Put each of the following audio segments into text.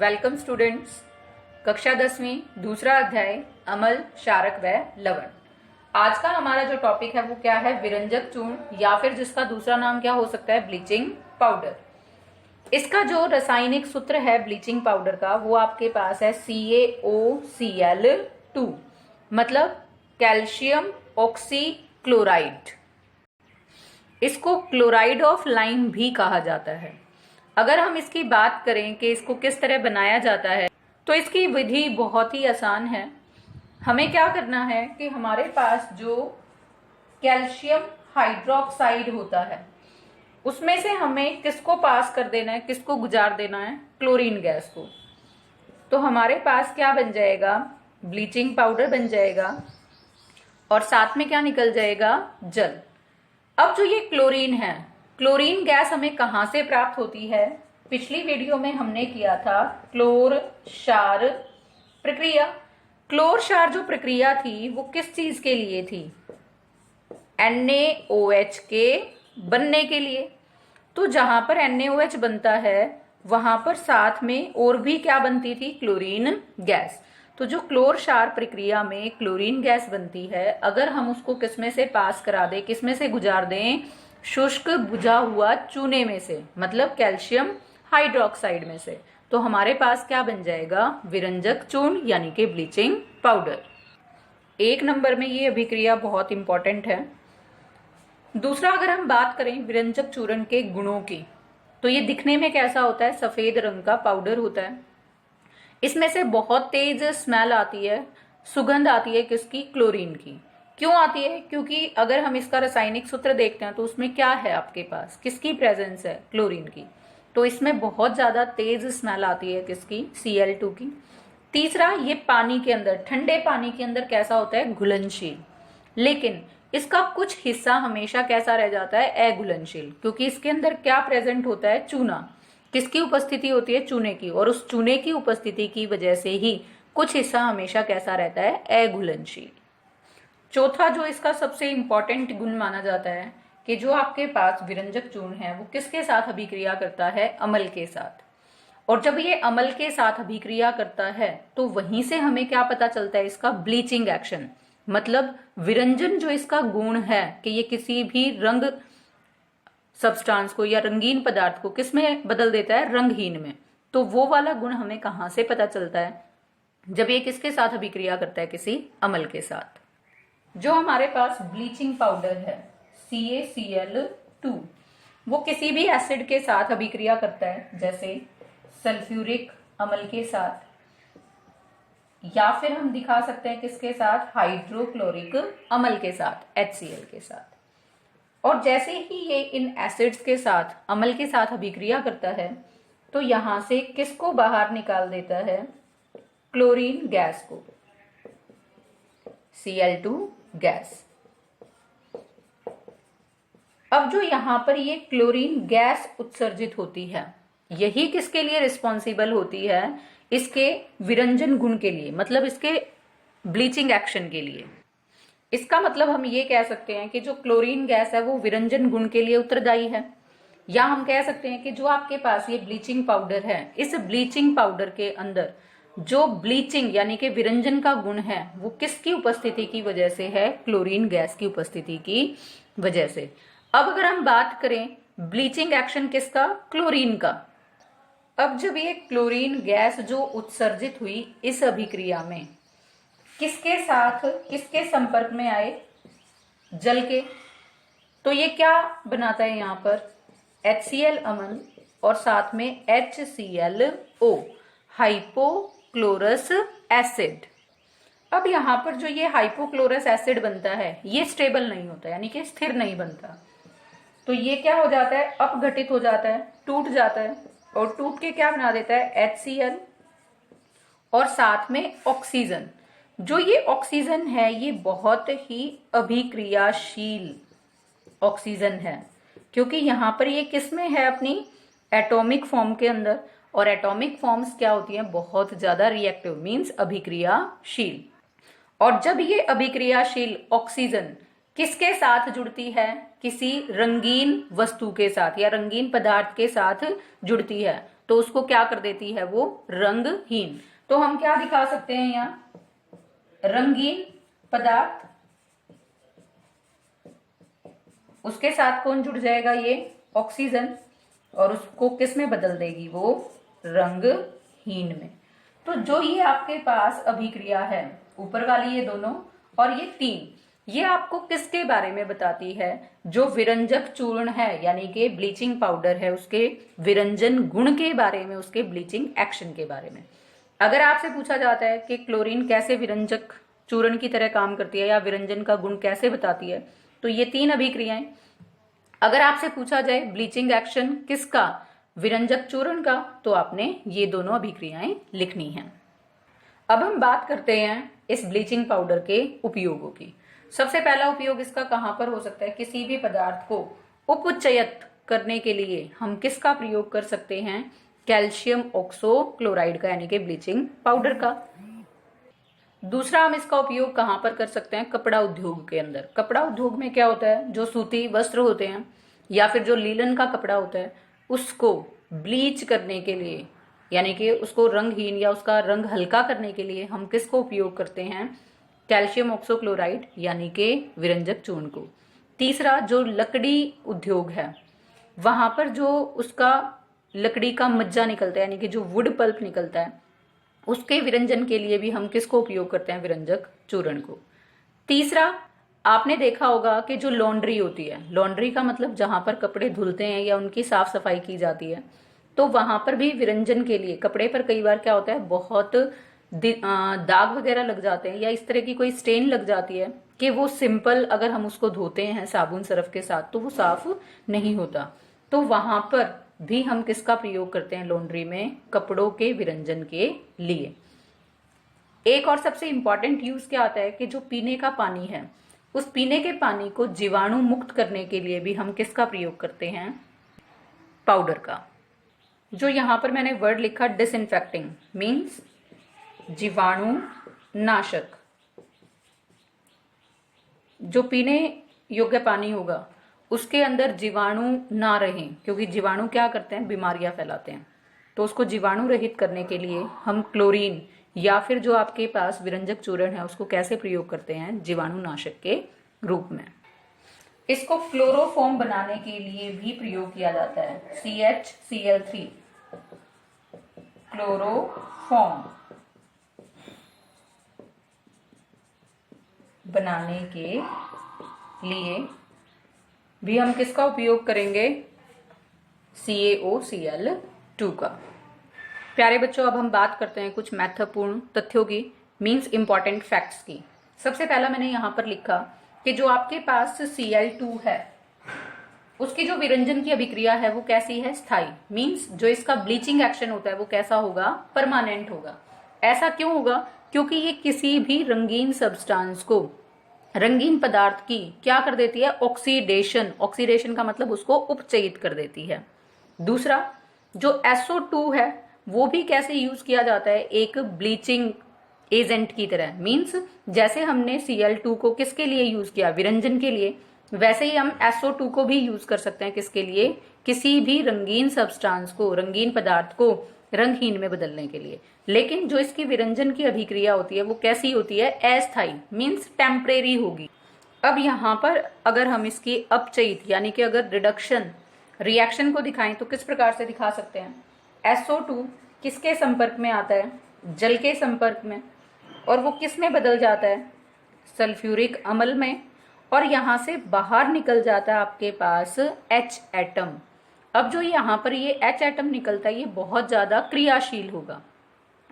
Welcome students. कक्षा 10वीं दूसरा अध्याय अम्ल, क्षारक व लवण। आज का हमारा जो टॉपिक है वो क्या है? विरंजक चूर्ण, या फिर जिसका दूसरा नाम क्या हो सकता है? Bleaching powder. इसका जो रासायनिक सूत्र है ब्लीचिंग पाउडर का वो आपके पास है CaOCl2, मतलब कैल्शियम ऑक्सी क्लोराइड। इसको क्लोराइड ऑफ लाइम भी कहा जाता है। अगर हम इसकी बात करें कि इसको किस तरह बनाया जाता है तो इसकी विधि बहुत ही आसान है। हमें क्या करना है कि हमारे पास जो कैल्शियम हाइड्रोक्साइड होता है उसमें से हमें किसको पास कर देना है, किसको गुजार देना है? क्लोरीन गैस को। तो हमारे पास क्या बन जाएगा? ब्लीचिंग पाउडर बन जाएगा और साथ में क्या निकल जाएगा? जल। अब जो ये क्लोरीन है, क्लोरीन गैस हमें कहां से प्राप्त होती है? पिछली वीडियो में हमने किया था क्लोर क्षार प्रक्रिया। क्लोर क्षार जो प्रक्रिया थी वो किस चीज के लिए थी? NaOH के बनने के लिए। तो जहां पर NaOH बनता है वहां पर साथ में और भी क्या बनती थी? Chlorine gas. तो जो क्लोर क्षार प्रक्रिया में क्लोरीन गैस बनती है, अगर हम उसको किसमें से पास करा दें, किसमें से गुजार दें? शुष्क बुझा हुआ चूने में से, मतलब कैल्शियम हाइड्रोक्साइड में से, तो हमारे पास क्या बन जाएगा? विरंजक चूर्ण, यानी कि ब्लीचिंग पाउडर। 1 नंबर में ये अभिक्रिया बहुत इंपॉर्टेंट है। दूसरा, अगर हम बात करें विरंजक चूर्ण के गुणों की, तो ये दिखने में कैसा होता है? सफेद रंग का पाउडर होता है। इसमें से बहुत तेज स्मेल आती है, सुगंध आती है किसकी? क्लोरीन की। क्यों आती है? क्योंकि अगर हम इसका रासायनिक सूत्र देखते हैं तो उसमें क्या है आपके पास? किसकी प्रेजेंस है? क्लोरीन की। तो इसमें बहुत ज्यादा तेज स्मेल आती है किसकी? Cl2 की। तीसरा, ये पानी के अंदर, ठंडे पानी के अंदर कैसा होता है? घुलनशील। लेकिन इसका कुछ हिस्सा हमेशा कैसा रह जाता है? अघुलनशील, क्योंकि इसके अंदर क्या प्रेजेंट होता है? चूना। किसकी उपस्थिति होती है? चूने की। और उस चूने की उपस्थिति की वजह से ही कुछ हिस्सा हमेशा कैसा रहता है? अघुलनशील। चौथा, जो इसका सबसे इंपॉर्टेंट गुण माना जाता है कि जो आपके पास विरंजक चूर्ण है वो किसके साथ अभिक्रिया करता है? अम्ल के साथ। और जब ये अम्ल के साथ अभिक्रिया करता है तो वहीं से हमें क्या पता चलता है? इसका ब्लीचिंग एक्शन, मतलब विरंजन जो इसका गुण है कि ये किसी भी रंग सब्सटेंस को या रंगीन पदार्थ को किसमें बदल देता है? रंगहीन में। तो वो वाला गुण हमें कहां से पता चलता है? जब ये किसके साथ अभिक्रिया करता है? किसी अम्ल के साथ। जो हमारे पास ब्लीचिंग पाउडर है CaCl2, वो किसी भी एसिड के साथ अभिक्रिया करता है, जैसे सल्फ्यूरिक अम्ल के साथ, या फिर हम दिखा सकते हैं किसके साथ? हाइड्रोक्लोरिक अम्ल के साथ, HCl के साथ। और जैसे ही ये इन एसिड्स के साथ, अम्ल के साथ अभिक्रिया करता है तो यहां से किसको बाहर निकाल देता है? क्लोरीन गैस को, Cl2 गैस। अब जो यहां पर ये क्लोरीन गैस उत्सर्जित होती है, यही किसके लिए रिस्पॉन्सिबल होती है? इसके विरंजन गुण के लिए, मतलब इसके ब्लीचिंग एक्शन के लिए। इसका मतलब हम ये कह सकते हैं कि जो क्लोरीन गैस है वो विरंजन गुण के लिए उत्तरदायी है। या हम कह सकते हैं कि जो आपके पास ये ब्लीचिंग पाउडर है, इस ब्लीचिंग पाउडर के अंदर जो ब्लीचिंग यानी कि विरंजन का गुण है वो किसकी उपस्थिति की वजह से है? क्लोरीन गैस की उपस्थिति की वजह से। अब अगर हम बात करें ब्लीचिंग एक्शन किसका? क्लोरीन का। अब जब ये क्लोरीन गैस जो उत्सर्जित हुई इस अभिक्रिया में किसके साथ, किसके संपर्क में आए? जल के। तो ये क्या बनाता है यहाँ पर? HCl अम्ल और साथ में HClO, हाइपोक्लोरस एसिड। अब यहाँ पर जो ये हाइपोक्लोरस एसिड बनता है ये स्टेबल नहीं होता, यानी कि स्थिर नहीं बनता। तो ये क्या हो जाता है? अपघटित हो जाता है, टूट जाता है, और टूट के क्या बना देता है? HCl और साथ में ऑक्सीजन। जो ये ऑक्सीजन है ये बहुत ही अभिक्रियाशील ऑक्सीजन है, क्योंकि यहाँ पर ये किस में है? अपनी एटॉमिक फॉर्म के अंदर। और एटॉमिक फॉर्म्स क्या होती हैं? बहुत ज्यादा रिएक्टिव, मींस अभिक्रियाशील। और जब ये अभिक्रियाशील ऑक्सीजन किसके साथ जुड़ती है? किसी रंगीन वस्तु के साथ या रंगीन पदार्थ के साथ जुड़ती है, तो उसको क्या कर देती है, वो रंगहीन। तो हम क्या दिखा सकते हैं यहाँ, रंगीन पदार्थ, उसके साथ कौन जुड़ जाएगा, ये ऑक्सीजन, और उसको किस में बदल देगी, वो रंगहीन में। तो जो ये आपके पास अभिक्रिया है, ऊपर वाली ये दोनों और ये तीन, ये आपको किसके बारे में बताती है, जो विरंजक चूर्ण है यानी कि ब्लीचिंग पाउडर है, उसके विरंजन गुण के बारे में, उसके ब्लीचिंग एक्शन के बारे में। अगर आपसे पूछा जाता है कि क्लोरीन कैसे विरंजक चूर्ण की तरह काम करती है या विरंजन का गुण कैसे बताती है, तो ये तीन अभिक्रियाएं। अगर आपसे पूछा जाए ब्लीचिंग एक्शन किसका, विरंजक चूर्ण का, तो आपने ये दोनों अभिक्रियाएं लिखनी है। अब हम बात करते हैं इस ब्लीचिंग पाउडर के उपयोगों की। सबसे पहला उपयोग इसका कहां पर हो सकता है, किसी भी पदार्थ को उपचयित करने के लिए हम किसका प्रयोग कर सकते हैं, कैल्शियम ऑक्सो क्लोराइड का, यानी कि ब्लीचिंग पाउडर का। दूसरा हम इसका उपयोग कहां पर कर सकते हैं, कपड़ा उद्योग के अंदर। कपड़ा उद्योग में क्या होता है, जो सूती वस्त्र होते हैं या फिर जो लीलन का कपड़ा होता है, उसको ब्लीच करने के लिए, यानी कि उसको रंगहीन या उसका रंग हल्का करने के लिए हम किसको उपयोग करते हैं, कैल्शियम ऑक्सोक्लोराइड यानी कि विरंजक चूर्ण को। तीसरा, जो लकड़ी उद्योग है, वहां पर जो उसका लकड़ी का मज्जा निकलता है, यानी कि जो वुड पल्प निकलता है, उसके विरंजन के लिए भी हम किसको उपयोग करते हैं, विरंजक चूर्ण को। तीसरा, आपने देखा होगा कि जो लॉन्ड्री होती है, लॉन्ड्री का मतलब जहां पर कपड़े धुलते हैं या उनकी साफ सफाई की जाती है, तो वहां पर भी विरंजन के लिए कपड़े पर कई बार क्या होता है, बहुत दाग वगैरह लग जाते हैं या इस तरह की कोई स्टेन लग जाती है कि वो सिंपल अगर हम उसको धोते हैं साबुन सरफ के साथ तो वो साफ नहीं होता। तो वहां पर भी हम किसका प्रयोग करते हैं लॉन्ड्री में, कपड़ों के विरंजन के लिए। एक और सबसे इंपॉर्टेंट यूज क्या आता है कि जो पीने का पानी है, उस पीने के पानी को जीवाणु मुक्त करने के लिए भी हम किसका प्रयोग करते हैं, पाउडर का। जो यहां पर मैंने वर्ड लिखा डिसइंफेक्टिंग, मीन्स जीवाणु नाशक। जो पीने योग्य पानी होगा उसके अंदर जीवाणु ना रहें, क्योंकि जीवाणु क्या करते हैं, बीमारियां फैलाते हैं। तो उसको जीवाणु रहित करने के लिए हम क्लोरीन या फिर जो आपके पास विरंजक चूर्ण है उसको कैसे प्रयोग करते हैं, जीवाणु नाशक के रूप में। इसको क्लोरोफॉर्म बनाने के लिए भी प्रयोग किया जाता है, CHCl3 क्लोरोफॉर्म बनाने के लिए भी हम किसका उपयोग करेंगे, CaOCl2 का। प्यारे बच्चों, अब हम बात करते हैं कुछ महत्वपूर्ण तथ्यों की, मीन्स इंपॉर्टेंट फैक्ट्स की। सबसे पहला मैंने यहां पर लिखा कि जो आपके पास Cl2 है उसकी जो विरंजन की अभिक्रिया है वो कैसी है, स्थायी। मीन्स जो इसका ब्लीचिंग एक्शन होता है वो कैसा होगा, परमानेंट होगा। ऐसा क्यों होगा, क्योंकि ये किसी भी रंगीन सब्सटेंस को, रंगीन पदार्थ की क्या कर देती है, ऑक्सीडेशन। ऑक्सीडेशन का मतलब उसको उपचयित कर देती है। दूसरा, जो SO2 है वो भी कैसे यूज किया जाता है, एक ब्लीचिंग एजेंट की तरह। मीन्स जैसे हमने Cl2 को किसके लिए यूज किया, विरंजन के लिए, वैसे ही हम SO2 को भी यूज कर सकते हैं, किसके लिए, किसी भी रंगीन सब्सटेंस को, रंगीन पदार्थ को रंगहीन में बदलने के लिए। लेकिन जो इसकी विरंजन की अभिक्रिया होती है वो कैसी होती है, अस्थायी, मीन्स टेम्परेरी होगी। अब यहाँ पर अगर हम इसकी अपचयित यानी कि अगर रिडक्शन रिएक्शन को दिखाएं तो किस प्रकार से दिखा सकते हैं, SO2 किसके संपर्क में आता है, जल के संपर्क में, और वो किस में बदल जाता है, सल्फ्यूरिक अम्ल में, और यहां से बाहर निकल जाता है आपके पास H एटम। अब जो यहाँ पर ये H एटम निकलता है ये बहुत ज्यादा क्रियाशील होगा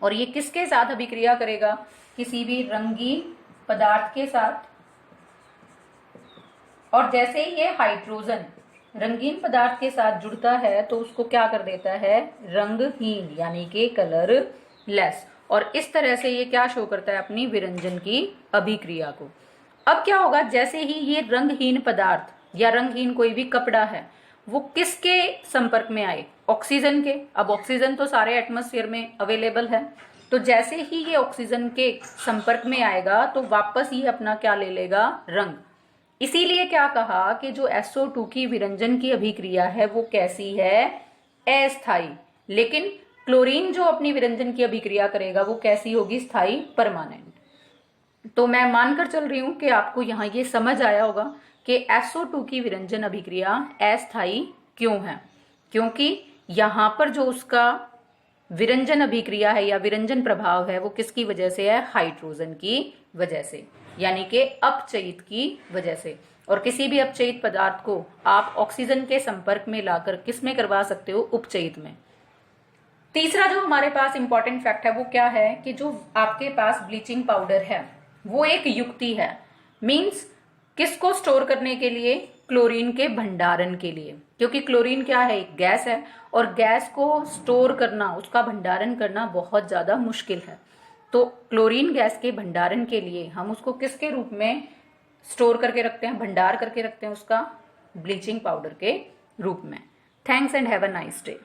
और ये किसके साथ अभिक्रिया करेगा, किसी भी रंगीन पदार्थ के साथ। और जैसे ही ये हाइड्रोजन रंगीन पदार्थ के साथ जुड़ता है तो उसको क्या कर देता है, रंगहीन यानी कि कलरलेस। और इस तरह से ये क्या शो करता है, अपनी विरंजन की अभिक्रिया को। अब क्या होगा, जैसे ही ये रंगहीन पदार्थ या रंगहीन कोई भी कपड़ा है वो किसके संपर्क में आए, ऑक्सीजन के। अब ऑक्सीजन तो सारे एटमॉस्फेयर में अवेलेबल है, तो जैसे ही ये ऑक्सीजन के संपर्क में आएगा तो वापस ये अपना क्या ले लेगा, रंग। इसीलिए क्या कहा कि जो SO2 की विरंजन की अभिक्रिया है वो कैसी है, अस्थायी। लेकिन क्लोरीन जो अपनी विरंजन की अभिक्रिया करेगा वो कैसी होगी, स्थायी, परमानेंट। तो मैं मानकर चल रही हूं कि आपको यहां ये समझ आया होगा कि SO2 की विरंजन अभिक्रिया अस्थायी क्यों है, क्योंकि यहां पर जो उसका विरंजन अभिक्रिया है या विरंजन प्रभाव है वो किसकी वजह से है, हाइड्रोजन की वजह से, यानी कि अपचयित की वजह से। और किसी भी अपचयित पदार्थ को आप ऑक्सीजन के संपर्क में लाकर किस में करवा सकते हो, उपचयित में। तीसरा जो हमारे पास इंपॉर्टेंट फैक्ट है वो क्या है कि जो आपके पास ब्लीचिंग पाउडर है वो एक युक्ति है, मींस किसको स्टोर करने के लिए, क्लोरीन के भंडारण के लिए, क्योंकि क्लोरीन क्या है, एक गैस है और गैस को स्टोर करना, उसका भंडारण करना बहुत ज्यादा मुश्किल है। तो क्लोरीन गैस के भंडारण के लिए हम उसको किसके रूप में स्टोर करके रखते हैं, भंडार करके रखते हैं उसका, ब्लीचिंग पाउडर के रूप में। Thanks and have a nice day.